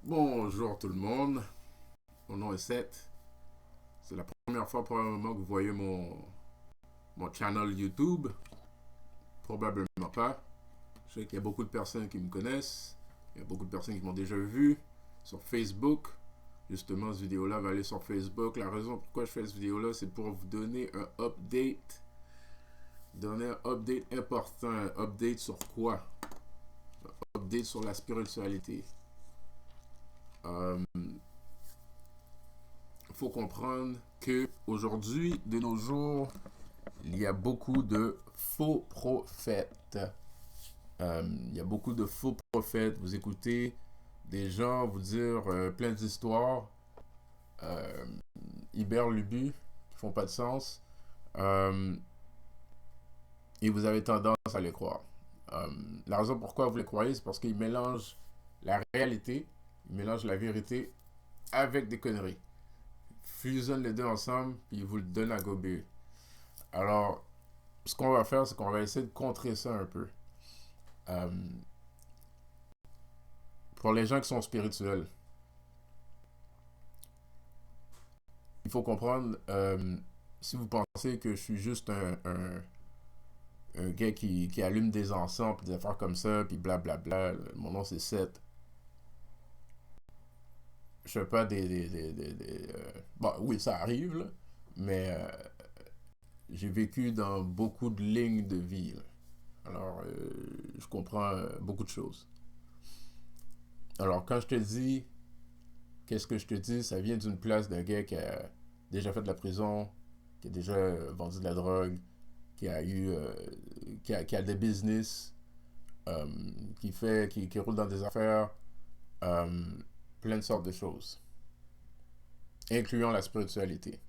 Bonjour tout le monde, mon nom est Seth. C'est la première fois probablement que vous voyez mon channel YouTube. Probablement pas. Je sais qu'il y a beaucoup de personnes qui me connaissent. Il y a beaucoup de personnes qui m'ont déjà vu sur Facebook. Justement, cette vidéo-là va aller sur Facebook. La raison pourquoi je fais cette vidéo-là, c'est pour vous donner un update. Donner un update important. Un update sur quoi? Un update sur la spiritualité. Il faut comprendre que aujourd'hui, de nos jours, il y a beaucoup de faux prophètes. Il y a beaucoup de faux prophètes. Vous écoutez des gens vous dire plein d'histoires hyper-lubues qui font pas de sens. Et vous avez tendance à les croire. La raison pourquoi vous les croyez, c'est parce qu'ils mélangent la réalité, ils mélangent la vérité avec des conneries. Fusionnent les deux ensemble, puis ils vous le donnent à gober. Alors, ce qu'on va faire, c'est qu'on va essayer de contrer ça un peu. Euh, pour les gens qui sont spirituels, il faut comprendre, si vous pensez que je suis juste un gars qui allume des encens, puis des affaires comme ça, puis blablabla, mon nom c'est Seth. Je fais pas bon, oui, ça arrive, là, mais j'ai vécu dans beaucoup de lignes de vie. Là. Alors, je comprends beaucoup de choses. Alors, quand je te dis, qu'est-ce que je te dis, ça vient d'une place d'un gars qui a déjà fait de la prison, qui a déjà vendu de la drogue, qui a eu, qui a des business, euh, qui roule dans des affaires, euh, plein de sortes de choses, incluant la spiritualité.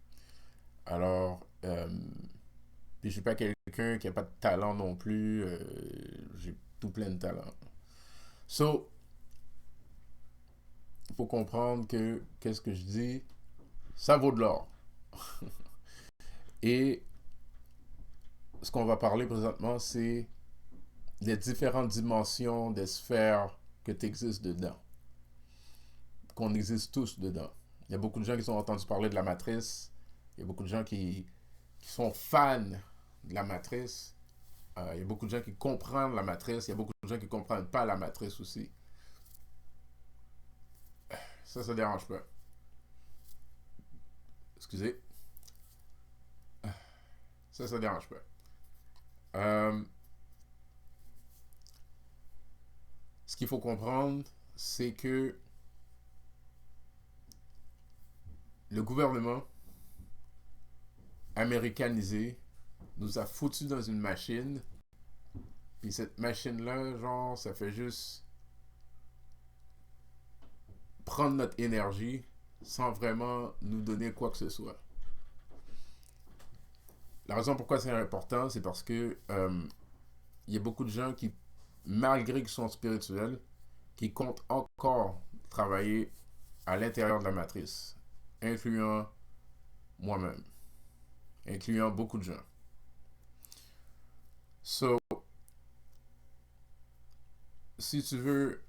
Alors, puis je suis pas quelqu'un qui a pas de talent non plus, j'ai tout plein de talent. So, il faut comprendre que qu'est-ce que je dis, ça vaut de l'or. Et ce qu'on va parler présentement, c'est les différentes dimensions des sphères que tu existes dedans, qu'on existe tous dedans. Il y a beaucoup de gens qui ont entendu parler de la matrice, il y a beaucoup de gens qui sont fans de la matrice, il y a beaucoup de gens qui comprennent la matrice, il y a beaucoup de gens qui ne comprennent pas la matrice aussi. Ça ne dérange pas. Excusez. Ça ne dérange pas. Ce qu'il faut comprendre, c'est que le gouvernement américanisé nous a foutu dans une machine. Puis cette machine-là, genre, ça fait juste prendre notre énergie sans vraiment nous donner quoi que ce soit. La raison pourquoi c'est important, c'est parce que il y a beaucoup de gens qui, malgré qu'ils sont spirituels, qui comptent encore travailler à l'intérieur de la matrice, incluant moi-même, incluant beaucoup de gens. So, si tu veux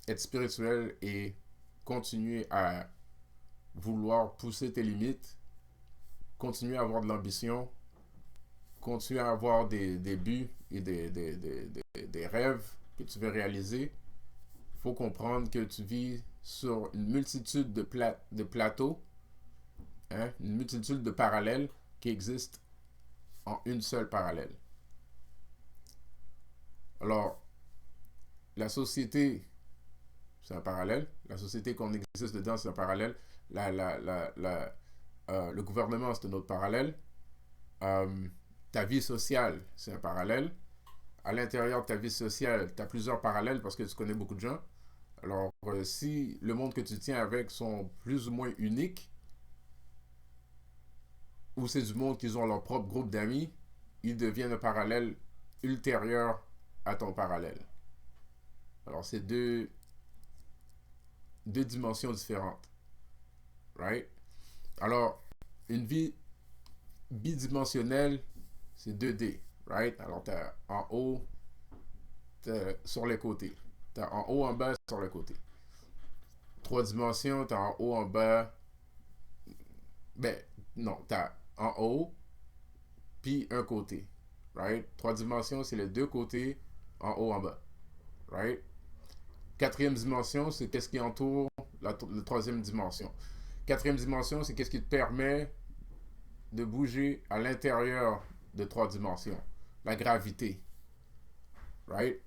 être spirituel et continuer à vouloir pousser tes limites, continuer à avoir de l'ambition, continuer à avoir des buts et des rêves que tu veux réaliser, il faut comprendre que tu vis sur une multitude de plateaux, hein, une multitude de parallèles qui existent en une seule parallèle. Alors, la société, c'est un parallèle. La société qu'on existe dedans, c'est un parallèle. Le gouvernement, c'est un autre parallèle. Ta vie sociale, c'est un parallèle. À l'intérieur de ta vie sociale, tu as plusieurs parallèles parce que tu connais beaucoup de gens. Alors, si le monde que tu tiens avec sont plus ou moins uniques, ou c'est du monde qui ont leur propre groupe d'amis, ils deviennent un parallèle ultérieur à ton parallèle. Alors, c'est deux dimensions différentes. Right? Alors, une vie bidimensionnelle, c'est 2D. Right? Alors, tu as en haut, sur les côtés. Tu as en haut, en bas, sur les côtés. Trois dimensions, t'as en haut, en bas. Ben, non, t'as en haut, puis un côté. Right? Trois dimensions, c'est les deux côtés, en haut, en bas. Right? Quatrième dimension, c'est qu'est-ce qui entoure la troisième dimension. Quatrième dimension, c'est qu'est-ce qui te permet de bouger à l'intérieur de trois dimensions. La gravité. Right?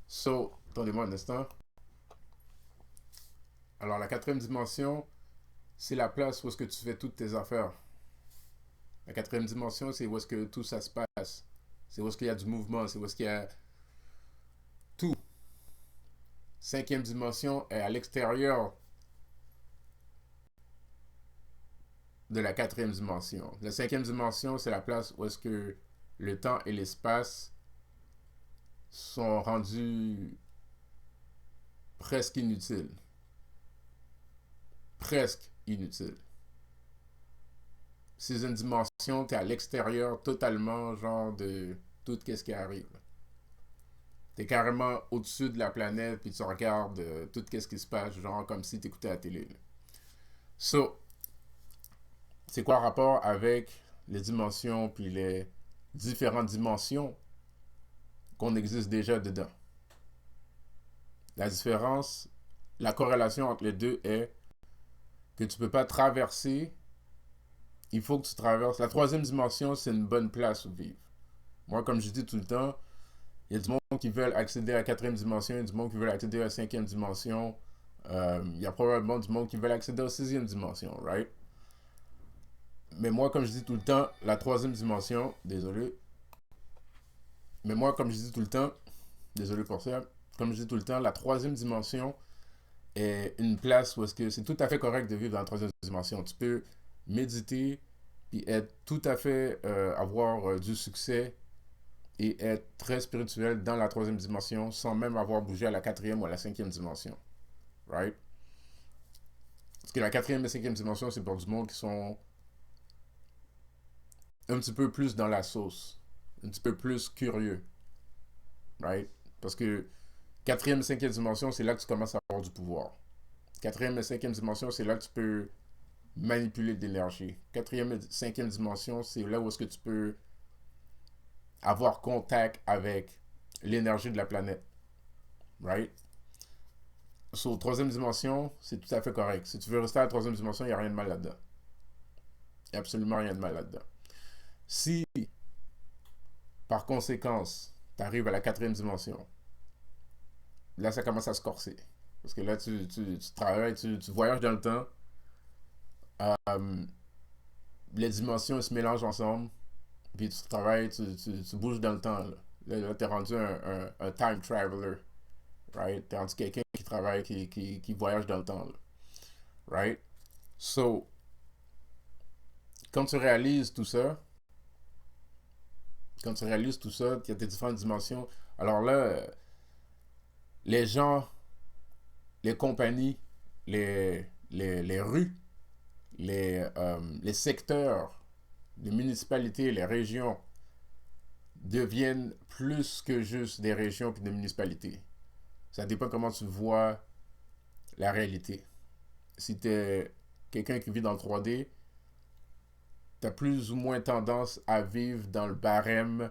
So, attendez-moi un instant. Alors, la quatrième dimension, c'est la place où est-ce que tu fais toutes tes affaires. La quatrième dimension, c'est où est-ce que tout ça se passe. C'est où est-ce qu'il y a du mouvement. C'est où est-ce qu'il y a tout. Cinquième dimension est à l'extérieur de la quatrième dimension. La cinquième dimension, c'est la place où est-ce que le temps et l'espace sont rendus presque inutiles. Presque inutiles. Sixième dimension, t'es à l'extérieur totalement, genre, de tout ce qui arrive. T'es carrément au-dessus de la planète, puis tu regardes tout ce qui se passe, genre comme si t'écoutais la télé. Là. So, c'est quoi le rapport avec les dimensions, puis les différentes dimensions qu'on existe déjà dedans? La différence, la corrélation entre les deux est que tu peux pas traverser, il faut que tu traverses. La troisième dimension, c'est une bonne place où vivre. Moi, comme je dis tout le temps, il y a du monde qui veulent accéder à la quatrième dimension, il y a du monde qui veut accéder à la cinquième dimension, il y a probablement du monde qui veut accéder à la sixième dimension, right? Mais moi, comme je dis tout le temps, la troisième dimension, désolé, mais moi, comme je dis tout le temps, désolé pour ça, comme je dis tout le temps, la troisième dimension est une place où est-ce que c'est tout à fait correct de vivre dans la troisième dimension. Tu peux méditer, puis être tout à fait, avoir du succès et être très spirituel dans la troisième dimension sans même avoir bougé à la quatrième ou à la cinquième dimension. Right? Parce que la quatrième et la cinquième dimension, c'est pour du monde qui sont un petit peu plus dans la sauce, un petit peu plus curieux. Right? Parce que quatrième et cinquième dimension, c'est là que tu commences à avoir du pouvoir. Quatrième et cinquième dimension, c'est là que tu peux manipuler de l'énergie. Quatrième et cinquième dimension, c'est là où est-ce que tu peux avoir contact avec l'énergie de la planète. Right? Sur troisième dimension, c'est tout à fait correct. Si tu veux rester à la troisième dimension, il n'y a rien de mal là-dedans. Il n'y a absolument rien de mal là-dedans. Si, par conséquence, tu arrives à la quatrième dimension, là, ça commence à se corser. Parce que là, tu travailles, tu voyages dans le temps. Les dimensions se mélangent ensemble. Puis tu travailles, tu bouges dans le temps. Là tu es rendu un time traveler. Right? Tu es rendu quelqu'un qui travaille, qui voyage dans le temps. Là. Right? So, quand tu réalises tout ça, il y a des différentes dimensions. Alors là, les gens, les compagnies, les rues, les secteurs, les municipalités, les régions deviennent plus que juste des régions et des municipalités. Ça dépend comment tu vois la réalité. Si tu es quelqu'un qui vit dans le 3D, tu as plus ou moins tendance à vivre dans le barème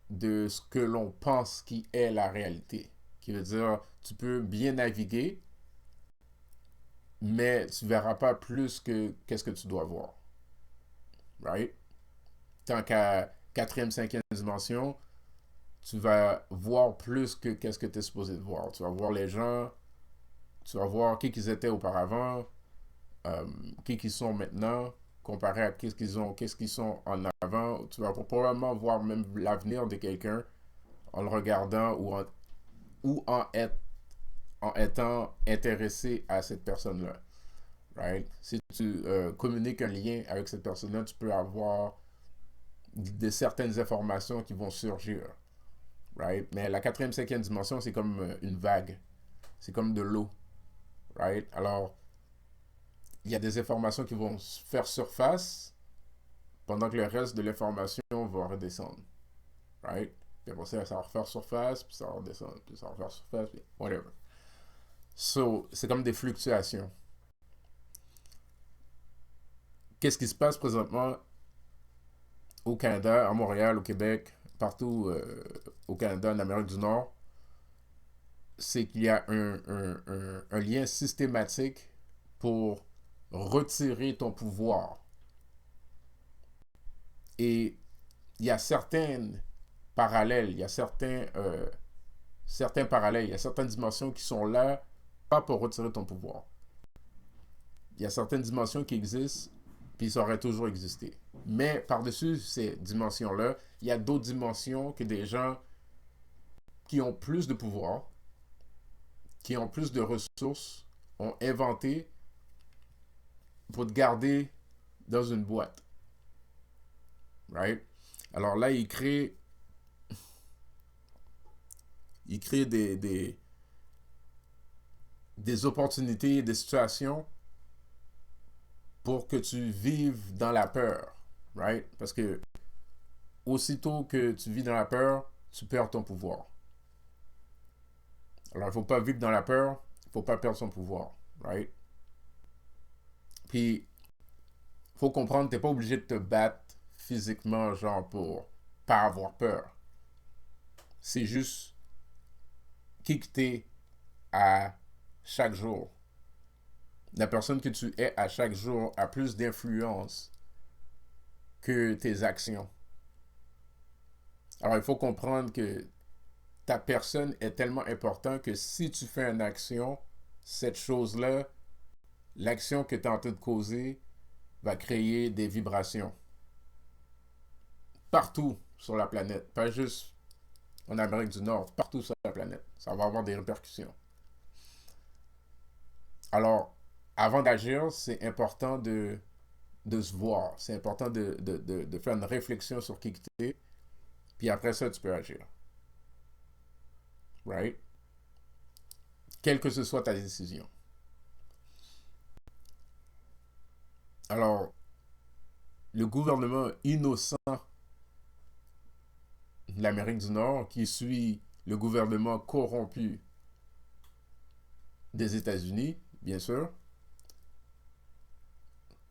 de ce que l'on pense qui est la réalité. Qui veut dire, tu peux bien naviguer, mais tu ne verras pas plus que qu'est-ce que tu dois voir. Right? Tant qu'à quatrième, cinquième dimension, tu vas voir plus que qu'est-ce que tu es supposé de voir. Tu vas voir les gens, tu vas voir qui qu'ils étaient auparavant, qui sont maintenant, comparé à qu'est-ce qu'ils sont en avant. Tu vas probablement voir même l'avenir de quelqu'un en le regardant en étant intéressé à cette personne-là. Right? Si tu communiques un lien avec cette personne-là, tu peux avoir certaines informations qui vont surgir. Right? Mais la quatrième, cinquième dimension, c'est comme une vague. C'est comme de l'eau. Right? Alors, il y a des informations qui vont faire surface pendant que le reste de l'information va redescendre. Right? Puis après ça va refaire surface, puis ça va redescendre, puis ça va refaire surface, puis whatever. So, c'est comme des fluctuations. Qu'est-ce qui se passe présentement au Canada, à Montréal, au Québec, partout au Canada, en Amérique du Nord? C'est qu'il y a un lien systématique pour retirer ton pouvoir. Et il y a certaines parallèles, il y a certains parallèles, il y a certaines dimensions qui sont là, pas pour retirer ton pouvoir. Il y a certaines dimensions qui existent, puis ça aurait toujours existé. Mais par-dessus ces dimensions-là, il y a d'autres dimensions que des gens qui ont plus de pouvoir, qui ont plus de ressources, ont inventé pour te garder dans une boîte. Right? Alors là, ils créent des opportunités, des situations pour que tu vives dans la peur. Right? Parce que aussitôt que tu vis dans la peur, tu perds ton pouvoir. Alors, il ne faut pas vivre dans la peur, il ne faut pas perdre son pouvoir. Right? Puis, il faut comprendre, tu n'es pas obligé de te battre physiquement, genre, pour pas avoir peur. C'est juste qui que t'es à chaque jour. La personne que tu es à chaque jour a plus d'influence que tes actions. Alors, il faut comprendre que ta personne est tellement importante que si tu fais une action, cette chose-là, l'action que tu es en train de causer, va créer des vibrations. Partout sur la planète, pas juste en Amérique du Nord, partout sur la planète. Ça va avoir des répercussions. Alors, avant d'agir, c'est important de se voir. C'est important de faire une réflexion sur qui tu es. Puis après ça, tu peux agir. Right? Quelle que ce soit ta décision. Alors, le gouvernement innocent de l'Amérique du Nord qui suit le gouvernement corrompu des États-Unis, bien sûr,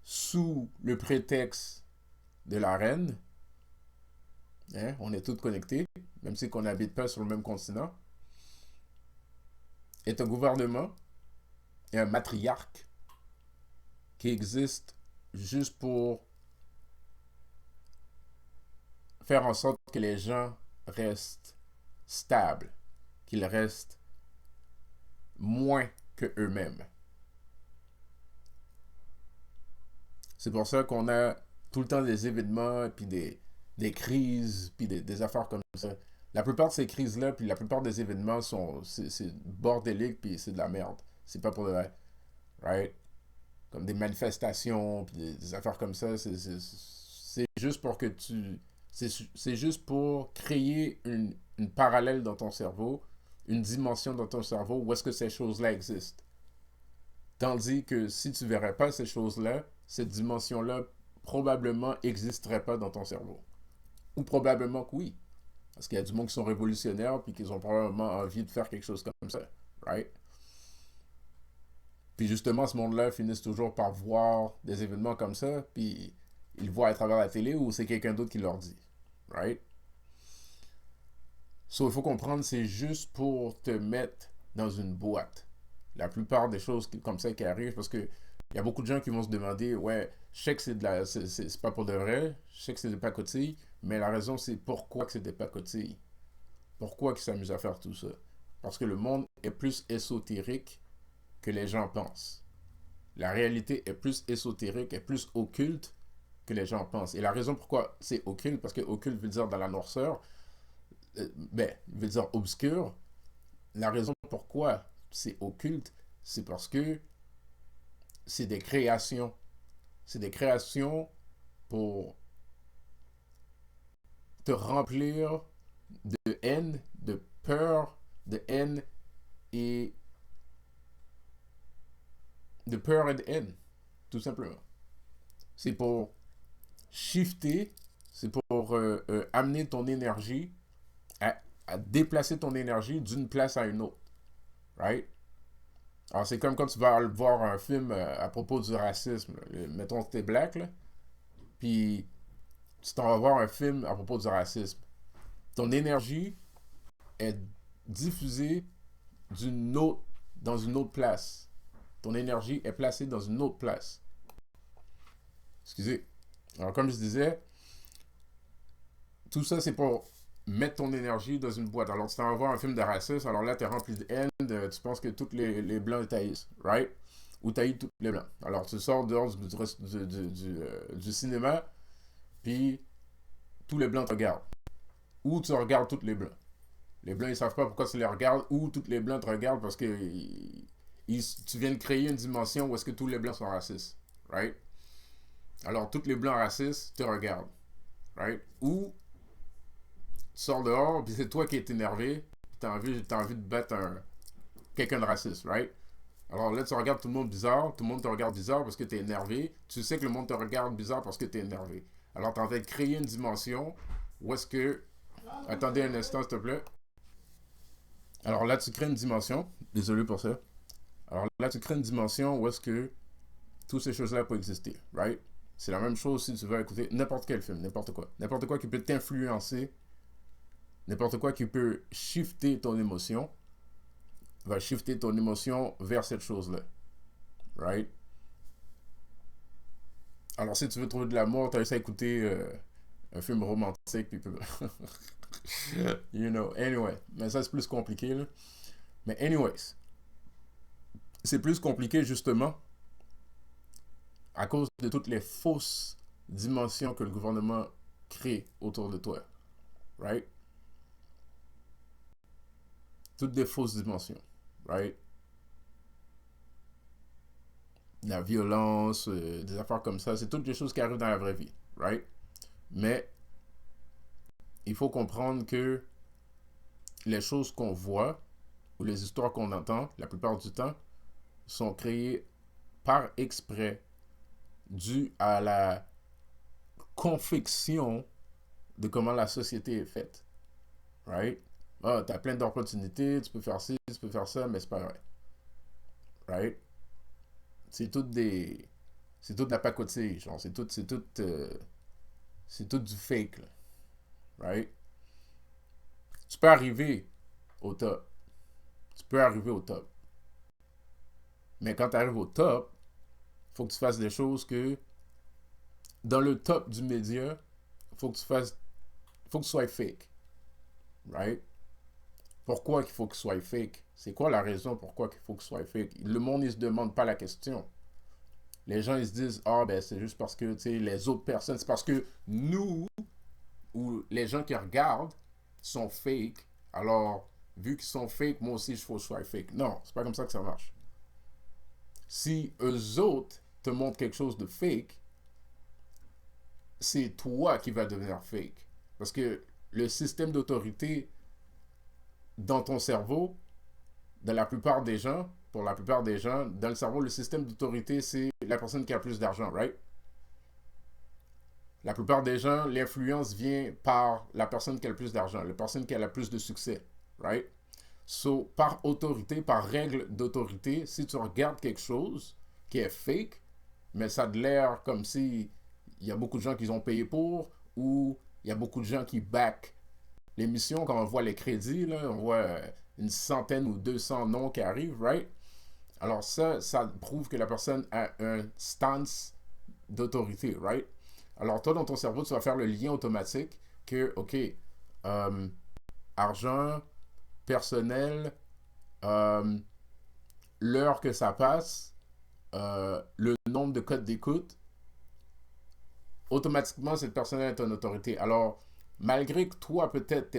sous le prétexte de la reine, hein, on est tous connectés, même si on n'habite pas sur le même continent, est un gouvernement et un matriarque qui existe juste pour faire en sorte que les gens restent stables, qu'ils restent moins que eux-mêmes. C'est pour ça qu'on a tout le temps des événements, puis des crises, puis des affaires comme ça. La plupart de ces crises-là, puis la plupart des événements c'est bordélique, puis c'est de la merde. C'est pas pour de vrai. Right? Comme des manifestations, puis des affaires comme ça, c'est juste pour que tu... C'est juste pour créer une parallèle dans ton cerveau, une dimension dans ton cerveau où est-ce que ces choses-là existent. Tandis que si tu verrais pas ces choses-là, cette dimension-là probablement n'existerait pas dans ton cerveau. Ou probablement que oui. Parce qu'il y a du monde qui sont révolutionnaires puis qui ont probablement envie de faire quelque chose comme ça. Right? Puis justement, ce monde-là finissent toujours par voir des événements comme ça, puis ils le voient à travers la télé ou c'est quelqu'un d'autre qui leur dit. Right? So, il faut comprendre, c'est juste pour te mettre dans une boîte. La plupart des choses comme ça qui arrivent, parce que il y a beaucoup de gens qui vont se demander, ouais, je sais que c'est pas pour de vrai, je sais que c'est des pacotilles, mais la raison c'est pourquoi que c'est des pacotilles. Pourquoi qu'ils s'amusent à faire tout ça? Parce que le monde est plus ésotérique que les gens pensent. La réalité est plus ésotérique, est plus occulte que les gens pensent. Et la raison pourquoi c'est occulte, parce que occulte veut dire dans la noirceur, veut dire obscur. La raison pourquoi c'est occulte, c'est parce que c'est des créations. C'est des créations pour te remplir de haine, de peur, de haine et de peur et de haine, tout simplement. C'est pour shifter, c'est pour amener ton énergie à déplacer ton énergie d'une place à une autre. Right? Alors, c'est comme quand tu vas voir un film à propos du racisme. Mettons que t'es black, là, puis tu t'en vas voir un film à propos du racisme. Ton énergie est diffusée d'une autre, dans une autre place. Ton énergie est placée dans une autre place. Excusez. Alors, comme je disais, tout ça, c'est pour mettre ton énergie dans une boîte. Alors, tu t'en vas voir un film de racisme, alors là, tu es rempli de haine, tu penses que tous les blancs taillissent, right? Ou taillent tous les blancs. Alors, tu sors dehors du cinéma, puis tous les blancs te regardent. Ou tu regardes tous les blancs. Les blancs, ils savent pas pourquoi tu les regardes, ou tous les blancs te regardent parce que tu viens de créer une dimension où est-ce que tous les blancs sont racistes, right? Alors, tous les blancs racistes te regardent, right? Ou tu sors dehors, puis c'est toi qui es énervé, t'as envie de battre quelqu'un de raciste, right? Alors là, tu regardes tout le monde bizarre, tout le monde te regarde bizarre parce que t'es énervé, tu sais que le monde te regarde bizarre parce que t'es énervé. Alors, t'es en train de créer une dimension où est-ce que... Attendez un instant, s'il te plaît. Alors là, tu crées une dimension, désolé pour ça. Alors là, tu crées une dimension où est-ce que toutes ces choses-là peuvent exister, right? C'est la même chose si tu veux écouter n'importe quel film, n'importe quoi. N'importe quoi qui peut t'influencer, n'importe quoi qui peut shifter ton émotion, va shifter ton émotion vers cette chose-là, right? Alors si tu veux trouver de l'amour, tu as essayé d'écouter un film romantique, puis you know, anyway. Mais ça, c'est plus compliqué, là. Mais anyways, c'est plus compliqué justement à cause de toutes les fausses dimensions que le gouvernement crée autour de toi, right? Toutes des fausses dimensions, right? La violence, des affaires comme ça, c'est toutes des choses qui arrivent dans la vraie vie, right? Mais il faut comprendre que les choses qu'on voit ou les histoires qu'on entend, la plupart du temps, sont créées par exprès, dû à la confection de comment la société est faite. Right? Ah, t'as plein d'opportunités, tu peux faire ci, tu peux faire ça, mais c'est pas vrai. Right? C'est tout des. C'est tout de la pacotille, genre. C'est tout du fake, là. Right? Tu peux arriver au top. Tu peux arriver au top. Mais quand tu arrives au top, il faut que tu fasses des choses que. Dans le top du média, il faut que tu fasses. Il faut que tu sois fake. Right? Pourquoi qu'il faut que ce soit fake? C'est quoi la raison pourquoi qu'il faut que ce soit fake? Le monde, il se demande pas la question. Les gens, ils se disent, ah, ben, c'est juste parce que, tu sais, les autres personnes, c'est parce que nous, ou les gens qui regardent, sont fake. Alors, vu qu'ils sont fake, moi aussi, il faut que je sois fake. Non, c'est pas comme ça que ça marche. Si eux autres te montrent quelque chose de fake, c'est toi qui vas devenir fake. Parce que le système d'autorité dans ton cerveau, dans la plupart des gens, pour la plupart des gens, dans le cerveau, le système d'autorité, c'est la personne qui a plus d'argent, right? La plupart des gens, l'influence vient par la personne qui a le plus d'argent, la personne qui a le plus de succès, right? So, par autorité, par règle d'autorité, si tu regardes quelque chose qui est fake, mais ça a de l'air comme si il y a beaucoup de gens qui ont payé pour, ou il y a beaucoup de gens qui back l'émission, quand on voit les crédits, là, on voit une centaine ou 200 noms qui arrivent, right? Alors ça prouve que la personne a un stance d'autorité, right? Alors toi, dans ton cerveau, tu vas faire le lien automatique que, OK, euh, argent, personnel, euh, l'heure que ça passe, le nombre de codes d'écoute, automatiquement, cette personne est une autorité. Alors, malgré que toi, peut-être,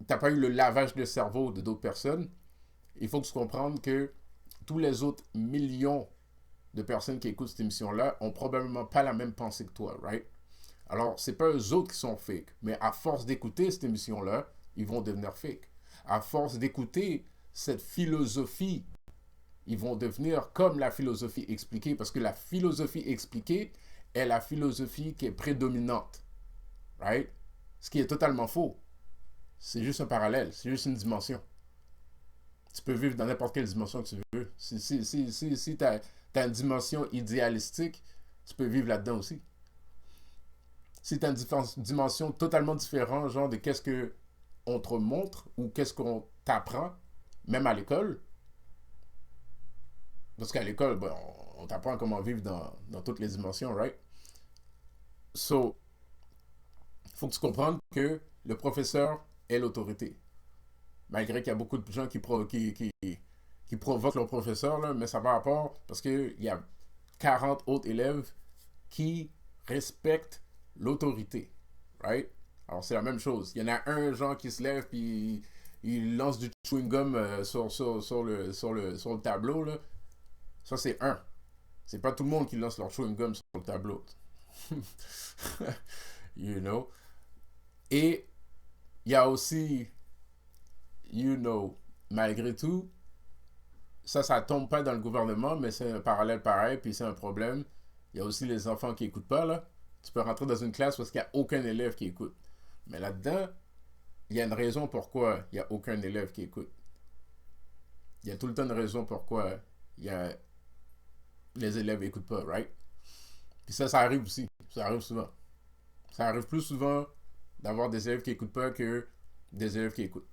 t'as pas eu le lavage de cerveau de d'autres personnes, il faut que tu comprennes que tous les autres millions de personnes qui écoutent cette émission-là ont probablement pas la même pensée que toi, right? Alors, c'est pas eux autres qui sont fake, mais à force d'écouter cette émission-là, ils vont devenir fake. À force d'écouter cette philosophie, ils vont devenir comme la philosophie expliquée, parce que la philosophie expliquée est la philosophie qui est prédominante, right? Ce qui est totalement faux. C'est juste un parallèle, c'est juste une dimension. Tu peux vivre dans n'importe quelle dimension que tu veux. Si tu as une dimension idéalistique, tu peux vivre là-dedans aussi. Si tu as une dimension totalement différente, genre de qu'est-ce que on te montre ou qu'est-ce qu'on t'apprend, même à l'école, parce qu'à l'école, ben, on t'apprend comment vivre dans toutes les dimensions, right? So, il faut que tu comprennes que le professeur est l'autorité. Malgré qu'il y a beaucoup de gens qui provoquent leur professeur, là, mais ça va rapport parce qu'il y a 40 autres élèves qui respectent l'autorité. Right? Alors, c'est la même chose. Il y en a un genre qui se lève puis il lance du chewing-gum sur le tableau. Là. Ça, c'est un. C'est pas tout le monde qui lance leur chewing-gum sur le tableau. You know? Et il y a aussi, malgré tout, ça tombe pas dans le gouvernement, mais c'est un parallèle pareil, puis c'est un problème. Il y a aussi les enfants qui écoutent pas, là. Tu peux rentrer dans une classe parce qu'il n'y a aucun élève qui écoute. Mais là-dedans, il y a une raison pourquoi il n'y a aucun élève qui écoute. Il y a tout le temps une raison pourquoi les élèves n'écoutent pas, right? Puis ça arrive aussi. Ça arrive souvent. Ça arrive plus souvent d'avoir des élèves qui n'écoutent pas que des élèves qui écoutent.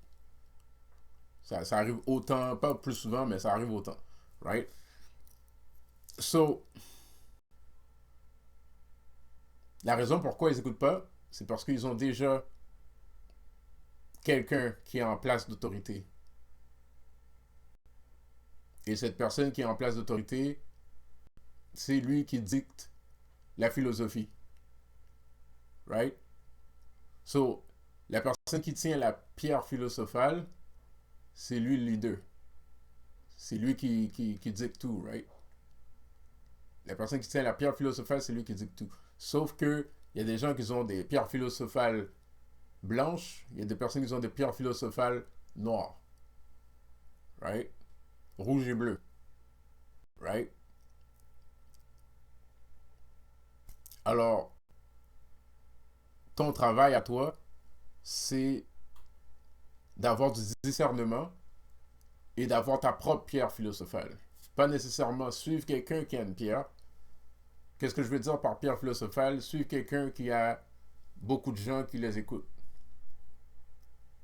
Ça arrive autant, pas plus souvent, mais ça arrive autant, right? So, la raison pourquoi ils n'écoutent pas, c'est parce qu'ils ont déjà quelqu'un qui est en place d'autorité. Et cette personne qui est en place d'autorité, c'est lui qui dicte la philosophie. Right? So, la personne qui tient la pierre philosophale, c'est lui le leader. C'est lui qui dicte tout, right? La personne qui tient la pierre philosophale, c'est lui qui dicte tout. Sauf que il y a des gens qui ont des pierres philosophales blanches, il y a des personnes qui ont des pierres philosophales noires. Right? Rouge et bleu. Right? Alors, ton travail à toi, c'est d'avoir du discernement et d'avoir ta propre pierre philosophale. Pas nécessairement suivre quelqu'un qui a une pierre. Qu'est-ce que je veux dire par pierre philosophale? Suivre quelqu'un qui a beaucoup de gens qui les écoutent.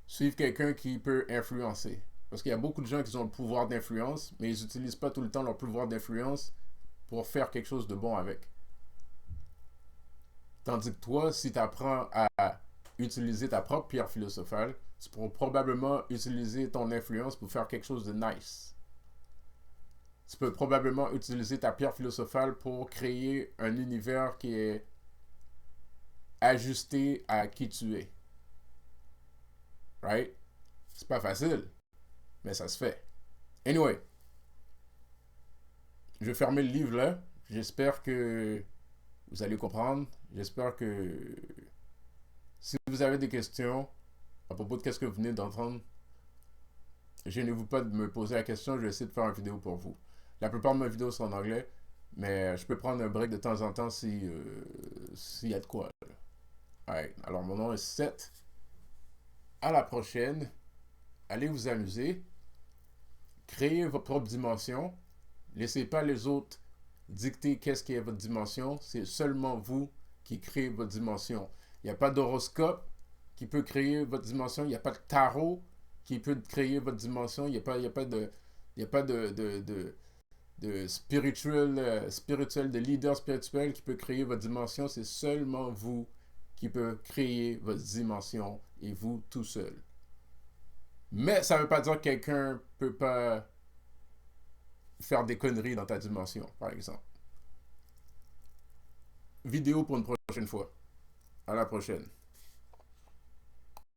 Suivre quelqu'un qui peut influencer. Parce qu'il y a beaucoup de gens qui ont le pouvoir d'influence, mais ils n'utilisent pas tout le temps leur pouvoir d'influence pour faire quelque chose de bon avec. Tandis que toi, si tu apprends à utiliser ta propre pierre philosophale, tu pourras probablement utiliser ton influence pour faire quelque chose de nice. Tu peux probablement utiliser ta pierre philosophale pour créer un univers qui est ajusté à qui tu es. Right? C'est pas facile, mais ça se fait. Anyway, je vais fermer le livre là. J'espère que vous allez comprendre. J'espère que si vous avez des questions à propos de ce que vous venez d'entendre, gênez-vous pas de me poser la question. Je vais essayer de faire une vidéo pour vous. La plupart de mes vidéos sont en anglais, mais je peux prendre un break de temps en temps s'il y a de quoi. Alright. Alors, mon nom est Seth. À la prochaine. Allez vous amuser. Créez votre propre dimension. Laissez pas les autres dicter qu'est-ce qui est votre dimension. C'est seulement vous qui créez votre dimension. Il n'y a pas d'horoscope qui peut créer votre dimension. Il n'y a pas de tarot qui peut créer votre dimension. Il n'y a pas de spirituel, de leader spirituel qui peut créer votre dimension. C'est seulement vous qui peut créer votre dimension et vous tout seul. Mais ça ne veut pas dire que quelqu'un ne peut pas faire des conneries dans ta dimension, par exemple. Vidéo pour une prochaine fois. À la prochaine.